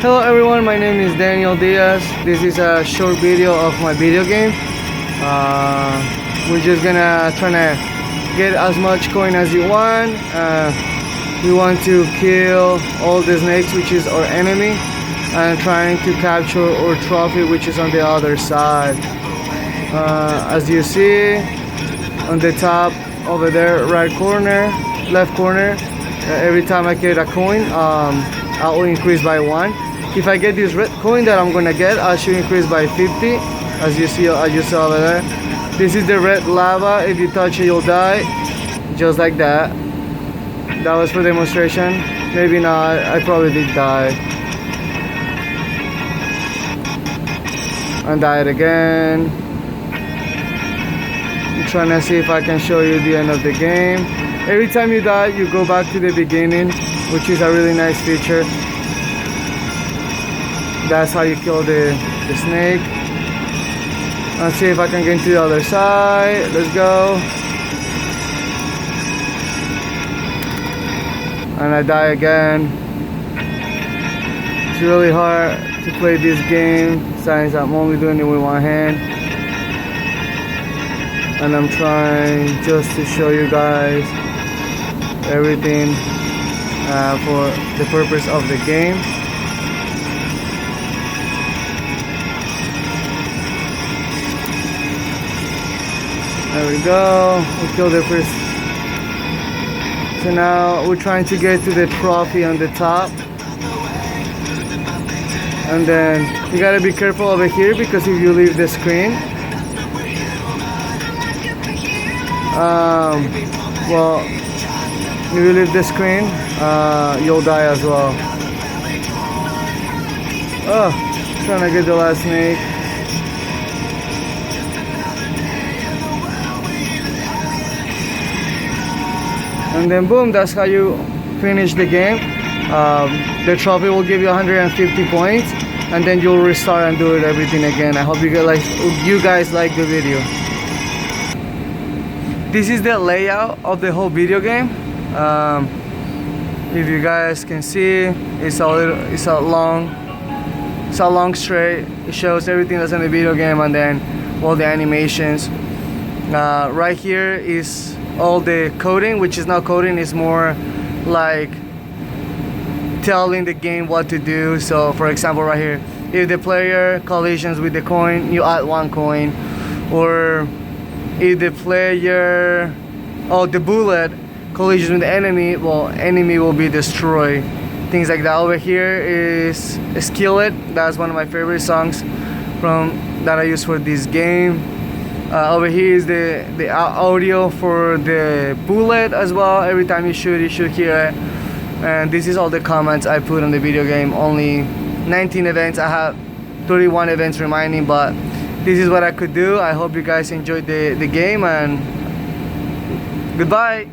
Hello everyone, my name is Daniel Diaz. This is a short video of my video game. We're just gonna try to get as much coin as you want. We want to kill all the snakes, which is our enemy, and trying to capture our trophy, which is on the other side. As you see on the top over there, right corner, left corner, every time I get a coin, I will increase by 1. If I get this red coin that I'm gonna get, I should increase by 50, as you see over there. This is the red lava. If you touch it, you'll die, just like that. That was for demonstration. Maybe not. I probably did die. And died again. I'm trying to see if I can show you the end of the game. Every time you die, you go back to the beginning, which is a really nice feature. That's how you kill the snake. Let's see if I can get to the other side. Let's go. And I die again. It's really hard to play this game since I'm only doing it with one hand. And I'm trying just to show you guys everything for the purpose of the game. There we go. We killed the first. So now we're trying to get to the trophy on the top. And then you gotta be careful over here, because if you leave the screen, well, if you leave the screen, you'll die as well. Oh, trying to get the last snake. And then boom, that's how you finish the game. The trophy will give you 150 points, and then you'll restart and do everything again. I hope you guys like the video. This is the layout of the whole video game. If you guys can see, it's a long straight. It shows everything that's in the video game, and then all the animations. Right here is all the coding, which is not coding, it's more like telling the game what to do. So for example, right here, if the player collisions with the coin, you add 1 coin. Or if the player, the bullet collisions with the enemy, well, enemy will be destroyed. Things like that. Over here is Skillet. That's one of my favorite songs that I use for this game. Over here is the audio for the bullet as well. Every time you shoot hear it. And this is all the comments I put on the video game. Only 19 events. I have 31 events remaining, but this is what I could do. I hope you guys enjoyed the game, and goodbye.